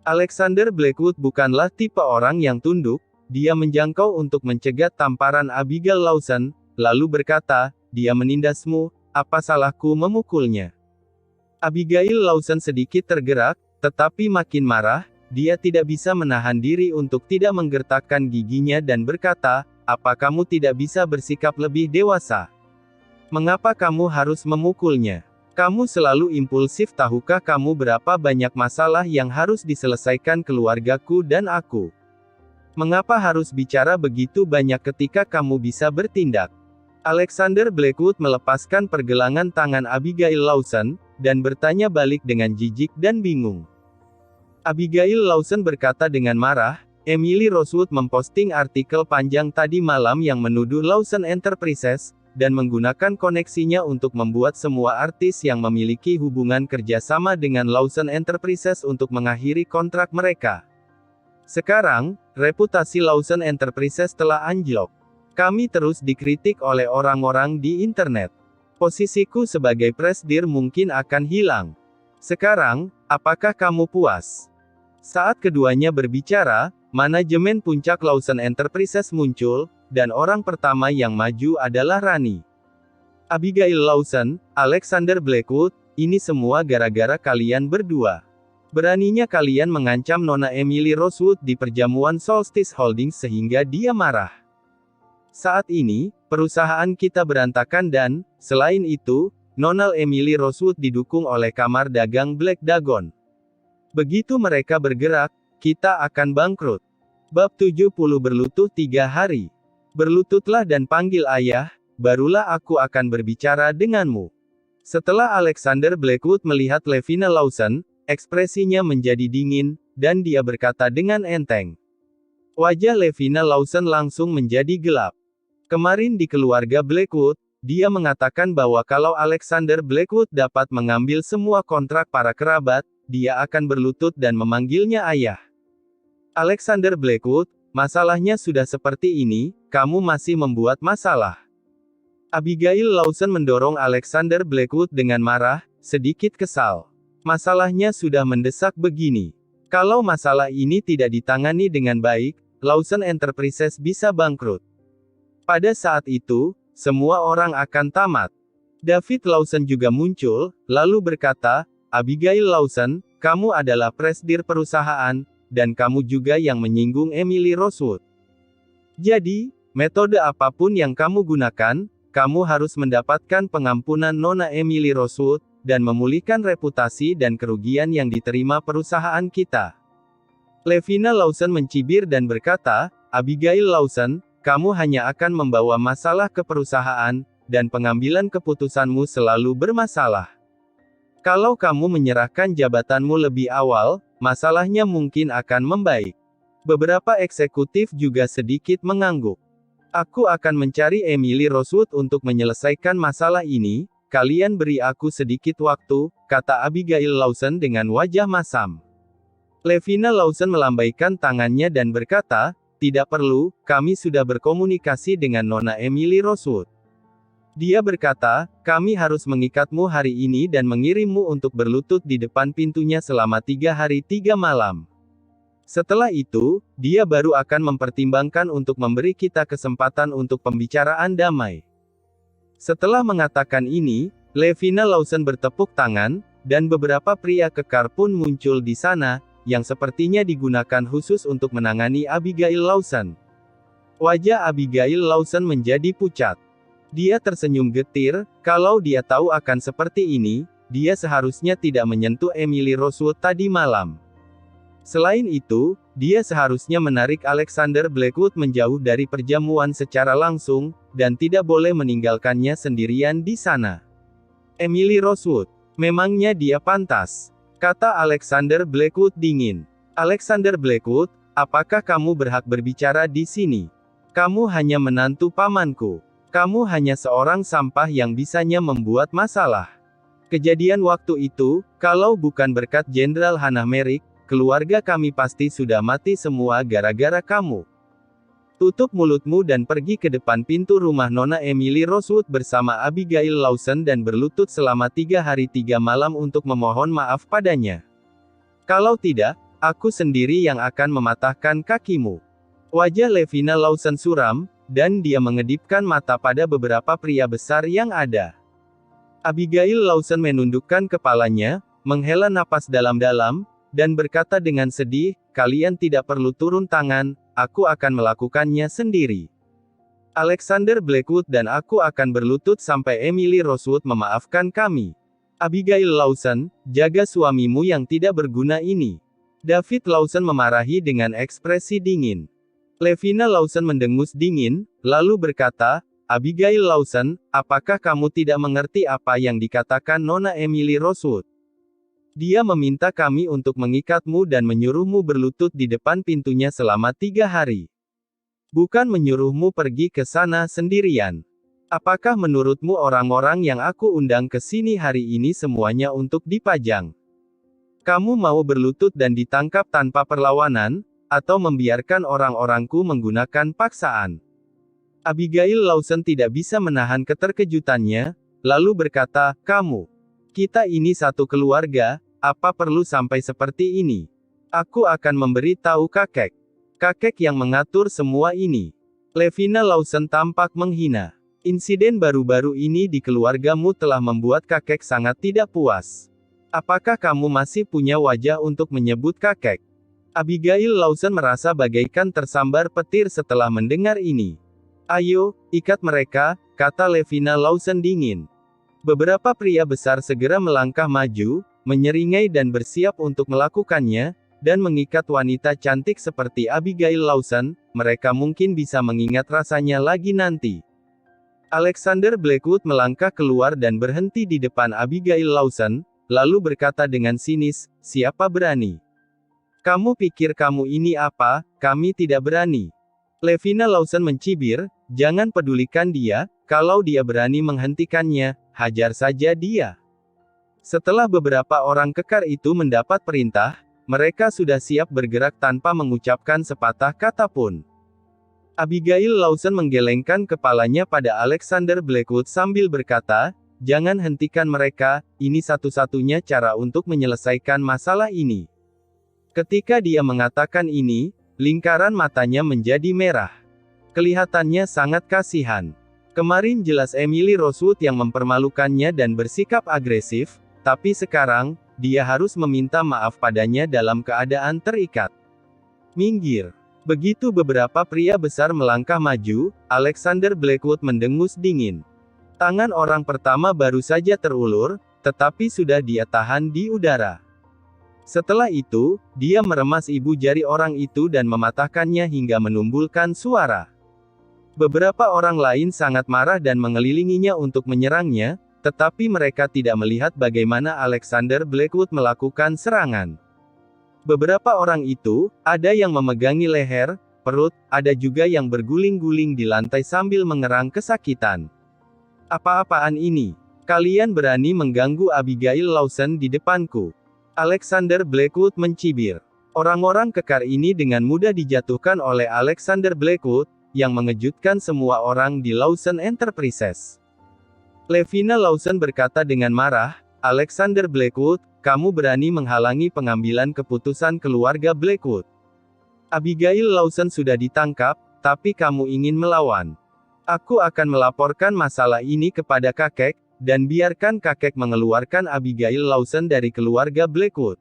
[SPEAKER 1] Alexander Blackwood bukanlah tipe orang yang tunduk, dia menjangkau untuk mencegat tamparan Abigail Lawson, lalu berkata, dia menindasmu, apa salahku memukulnya? Abigail Lawson sedikit tergerak, tetapi makin marah, dia tidak bisa menahan diri untuk tidak menggertakkan giginya dan berkata, apa kamu tidak bisa bersikap lebih dewasa? Mengapa kamu harus memukulnya? Kamu selalu impulsif. Tahukah kamu berapa banyak masalah yang harus diselesaikan keluargaku dan aku? Mengapa harus bicara begitu banyak ketika kamu bisa bertindak? Alexander Blackwood melepaskan pergelangan tangan Abigail Lawson, dan bertanya balik dengan jijik dan bingung. Abigail Lawson berkata dengan marah, Emily Rosewood memposting artikel panjang tadi malam yang menuduh Lawson Enterprises, dan menggunakan koneksinya untuk membuat semua artis yang memiliki hubungan kerjasama dengan Lawson Enterprises untuk mengakhiri kontrak mereka. Sekarang, reputasi Lawson Enterprises telah anjlok. Kami terus dikritik oleh orang-orang di internet. Posisiku sebagai presidir mungkin akan hilang. Sekarang, apakah kamu puas? Saat keduanya berbicara, manajemen puncak Lawson Enterprises muncul, dan orang pertama yang maju adalah Rani. Abigail Lawson, Alexander Blackwood, ini semua gara-gara kalian berdua. Beraninya kalian mengancam Nona Emily Rosewood di perjamuan Solstice Holdings sehingga dia marah. Saat ini, perusahaan kita berantakan dan, selain itu, Nona Emily Rosewood didukung oleh kamar dagang Black Dragon. Begitu mereka bergerak, kita akan bangkrut. Bab 70 berlutut 3 hari. Berlututlah dan panggil ayah, barulah aku akan berbicara denganmu. Setelah Alexander Blackwood melihat Levina Lawson, ekspresinya menjadi dingin, dan dia berkata dengan enteng. Wajah Levina Lawson langsung menjadi gelap. Kemarin di keluarga Blackwood, dia mengatakan bahwa kalau Alexander Blackwood dapat mengambil semua kontrak para kerabat, dia akan berlutut dan memanggilnya ayah. Alexander Blackwood, masalahnya sudah seperti ini, kamu masih membuat masalah. Abigail Lawson mendorong Alexander Blackwood dengan marah, sedikit kesal. Masalahnya sudah mendesak begini. Kalau masalah ini tidak ditangani dengan baik, Lawson Enterprises bisa bangkrut. Pada saat itu, semua orang akan tamat. David Lawson juga muncul, lalu berkata, Abigail Lawson, kamu adalah presidir perusahaan, dan kamu juga yang menyinggung Emily Rosewood. Jadi, metode apapun yang kamu gunakan, kamu harus mendapatkan pengampunan Nona Emily Rosewood, dan memulihkan reputasi dan kerugian yang diterima perusahaan kita. Levina Lawson mencibir dan berkata, Abigail Lawson, kamu hanya akan membawa masalah ke perusahaan, dan pengambilan keputusanmu selalu bermasalah. Kalau kamu menyerahkan jabatanmu lebih awal, masalahnya mungkin akan membaik. Beberapa eksekutif juga sedikit mengangguk. Aku akan mencari Emily Rosewood untuk menyelesaikan masalah ini, kalian beri aku sedikit waktu, kata Abigail Lawson dengan wajah masam. Levina Lawson melambaikan tangannya dan berkata, tidak perlu, kami sudah berkomunikasi dengan Nona Emily Rosewood. Dia berkata, kami harus mengikatmu hari ini dan mengirimmu untuk berlutut di depan pintunya selama 3 hari 3 malam. Setelah itu, dia baru akan mempertimbangkan untuk memberi kita kesempatan untuk pembicaraan damai. Setelah mengatakan ini, Levina Lawson bertepuk tangan, dan beberapa pria kekar pun muncul di sana, yang sepertinya digunakan khusus untuk menangani Abigail Lawson. Wajah Abigail Lawson menjadi pucat. Dia tersenyum getir, kalau dia tahu akan seperti ini, dia seharusnya tidak menyentuh Emily Rosewood tadi malam. Selain itu, dia seharusnya menarik Alexander Blackwood menjauh dari perjamuan secara langsung, dan tidak boleh meninggalkannya sendirian di sana. Emily Rosewood, memangnya dia pantas? Kata Alexander Blackwood dingin. Alexander Blackwood, apakah kamu berhak berbicara di sini? Kamu hanya menantu pamanku. Kamu hanya seorang sampah yang bisanya membuat masalah. Kejadian waktu itu, kalau bukan berkat Jenderal Hannah Merrick, keluarga kami pasti sudah mati semua gara-gara kamu. Tutup mulutmu dan pergi ke depan pintu rumah Nona Emily Rosewood bersama Abigail Lawson dan berlutut selama 3 hari 3 malam untuk memohon maaf padanya. Kalau tidak, aku sendiri yang akan mematahkan kakimu. Wajah Levina Lawson suram, dan dia mengedipkan mata pada beberapa pria besar yang ada. Abigail Lawson menundukkan kepalanya, menghela napas dalam-dalam, dan berkata dengan sedih, kalian tidak perlu turun tangan, aku akan melakukannya sendiri. Alexander Blackwood dan aku akan berlutut sampai Emily Rosewood memaafkan kami. Abigail Lawson, jaga suamimu yang tidak berguna ini. David Lawson memarahi dengan ekspresi dingin. Levina Lawson mendengus dingin, lalu berkata, Abigail Lawson, apakah kamu tidak mengerti apa yang dikatakan Nona Emily Rosewood? Dia meminta kami untuk mengikatmu dan menyuruhmu berlutut di depan pintunya selama 3 hari. Bukan menyuruhmu pergi ke sana sendirian. Apakah menurutmu orang-orang yang aku undang ke sini hari ini semuanya untuk dipajang? Kamu mau berlutut dan ditangkap tanpa perlawanan, atau membiarkan orang-orangku menggunakan paksaan? Abigail Lawson tidak bisa menahan keterkejutannya, lalu berkata, kita ini satu keluarga, apa perlu sampai seperti ini? Aku akan memberi tahu kakek. Kakek yang mengatur semua ini. Levina Lawson tampak menghina. Insiden baru-baru ini di keluargamu telah membuat kakek sangat tidak puas. Apakah kamu masih punya wajah untuk menyebut kakek? Abigail Lawson merasa bagaikan tersambar petir setelah mendengar ini. Ayo, ikat mereka, kata Levina Lawson dingin. Beberapa pria besar segera melangkah maju, menyeringai dan bersiap untuk melakukannya, dan mengikat wanita cantik seperti Abigail Lawson, mereka mungkin bisa mengingat rasanya lagi nanti. Alexander Blackwood melangkah keluar dan berhenti di depan Abigail Lawson, lalu berkata dengan sinis, "Siapa berani? Kamu pikir kamu ini apa? Kami tidak berani." Levina Lawson mencibir, "Jangan pedulikan dia, kalau dia berani menghentikannya, hajar saja dia." Setelah beberapa orang kekar itu mendapat perintah, mereka sudah siap bergerak tanpa mengucapkan sepatah kata pun. Abigail Lawson menggelengkan kepalanya pada Alexander Blackwood sambil berkata, "Jangan hentikan mereka, ini satu-satunya cara untuk menyelesaikan masalah ini." Ketika dia mengatakan ini, lingkaran matanya menjadi merah. Kelihatannya sangat kasihan. Kemarin jelas Emily Rosewood yang mempermalukannya dan bersikap agresif, tapi sekarang, dia harus meminta maaf padanya dalam keadaan terikat. "Minggir." Begitu beberapa pria besar melangkah maju, Alexander Blackwood mendengus dingin. Tangan orang pertama baru saja terulur, tetapi sudah dia tahan di udara. Setelah itu, dia meremas ibu jari orang itu dan mematahkannya hingga menumbulkan suara. Beberapa orang lain sangat marah dan mengelilinginya untuk menyerangnya, tetapi mereka tidak melihat bagaimana Alexander Blackwood melakukan serangan. Beberapa orang itu, ada yang memegangi leher, perut, ada juga yang berguling-guling di lantai sambil mengerang kesakitan. "Apa-apaan ini? Kalian berani mengganggu Abigail Lawson di depanku?" Alexander Blackwood mencibir. Orang-orang kekar ini dengan mudah dijatuhkan oleh Alexander Blackwood, yang mengejutkan semua orang di Lawson Enterprises. Levina Lawson berkata dengan marah, "Alexander Blackwood, kamu berani menghalangi pengambilan keputusan keluarga Blackwood. Abigail Lawson sudah ditangkap, tapi kamu ingin melawan. Aku akan melaporkan masalah ini kepada kakek, dan biarkan kakek mengeluarkan Abigail Lawson dari keluarga Blackwood."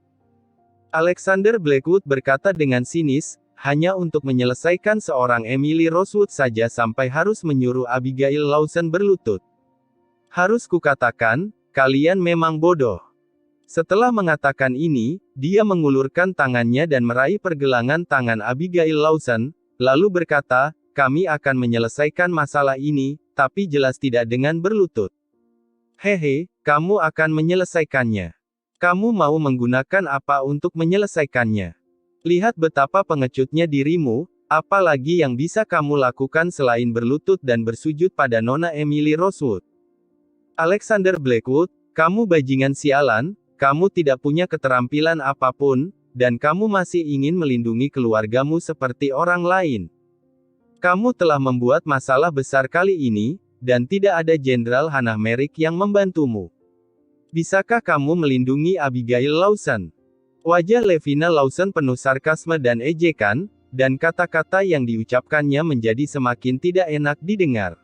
[SPEAKER 1] Alexander Blackwood berkata dengan sinis, "Hanya untuk menyelesaikan seorang Emily Rosewood saja sampai harus menyuruh Abigail Lawson berlutut. Harus kukatakan, kalian memang bodoh." Setelah mengatakan ini, dia mengulurkan tangannya dan meraih pergelangan tangan Abigail Lawson, lalu berkata, "Kami akan menyelesaikan masalah ini, tapi jelas tidak dengan berlutut." "Hehe, kamu akan menyelesaikannya. Kamu mau menggunakan apa untuk menyelesaikannya? Lihat betapa pengecutnya dirimu, apalagi yang bisa kamu lakukan selain berlutut dan bersujud pada Nona Emily Rosewood." "Alexander Blackwood, kamu bajingan sialan. Kamu tidak punya keterampilan apapun, dan kamu masih ingin melindungi keluargamu seperti orang lain. Kamu telah membuat masalah besar kali ini, dan tidak ada Jenderal Hannah Merrick yang membantumu. Bisakah kamu melindungi Abigail Lawson?" Wajah Levina Lawson penuh sarkasme dan ejekan, dan kata-kata yang diucapkannya menjadi semakin tidak enak didengar.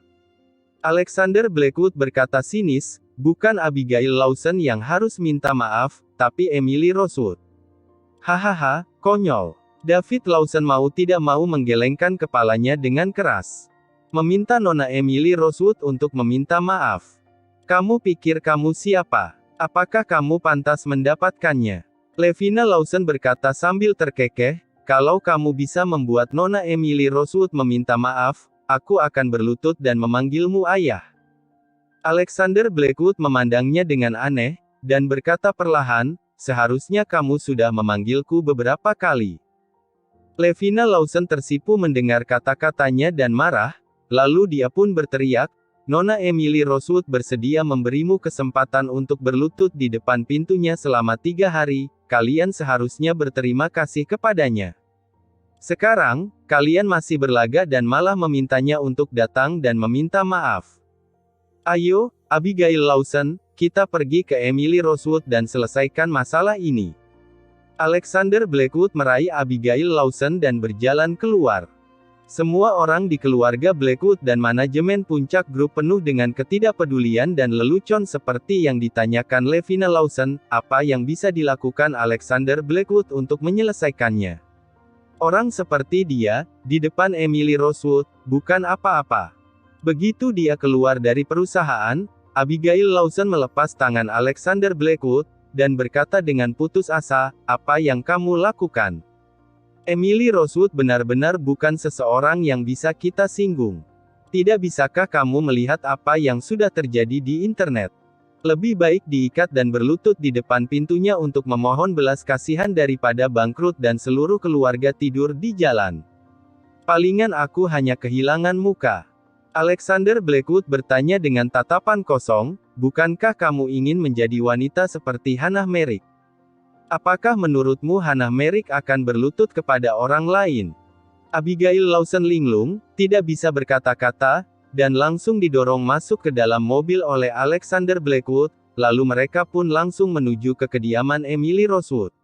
[SPEAKER 1] Alexander Blackwood berkata sinis, "Bukan Abigail Lawson yang harus minta maaf, tapi Emily Rosewood." "Hahaha, konyol." David Lawson mau tidak mau menggelengkan kepalanya dengan keras. "Meminta Nona Emily Rosewood untuk meminta maaf. Kamu pikir kamu siapa? Apakah kamu pantas mendapatkannya?" Levina Lawson berkata sambil terkekeh, "Kalau kamu bisa membuat Nona Emily Rosewood meminta maaf, aku akan berlutut dan memanggilmu ayah." Alexander Blackwood memandangnya dengan aneh, dan berkata perlahan, "Seharusnya kamu sudah memanggilku beberapa kali." Levina Lawson tersipu mendengar kata-katanya dan marah, lalu dia pun berteriak, "Nona Emily Rosewood bersedia memberimu kesempatan untuk berlutut di depan pintunya selama 3 hari, kalian seharusnya berterima kasih kepadanya. Sekarang, kalian masih berlaga dan malah memintanya untuk datang dan meminta maaf. Ayo, Abigail Lawson, kita pergi ke Emily Rosewood dan selesaikan masalah ini." Alexander Blackwood meraih Abigail Lawson dan berjalan keluar. Semua orang di keluarga Blackwood dan manajemen puncak grup penuh dengan ketidakpedulian dan lelucon seperti yang ditanyakan Levina Lawson, apa yang bisa dilakukan Alexander Blackwood untuk menyelesaikannya. Orang seperti dia, di depan Emily Rosewood, bukan apa-apa. Begitu dia keluar dari perusahaan, Abigail Lawson melepas tangan Alexander Blackwood, dan berkata dengan putus asa, "Apa yang kamu lakukan? Emily Rosewood benar-benar bukan seseorang yang bisa kita singgung. Tidak bisakah kamu melihat apa yang sudah terjadi di internet? Lebih baik diikat dan berlutut di depan pintunya untuk memohon belas kasihan daripada bangkrut dan seluruh keluarga tidur di jalan. Palingan aku hanya kehilangan muka. Alexander Blackwood bertanya dengan tatapan kosong, bukankah kamu ingin menjadi wanita seperti Hannah Merrick? Apakah menurutmu Hannah Merrick akan berlutut kepada orang lain? Abigail Lawson linglung, tidak bisa berkata-kata, dan langsung didorong masuk ke dalam mobil oleh Alexander Blackwood, lalu mereka pun langsung menuju ke kediaman Emily Rosewood.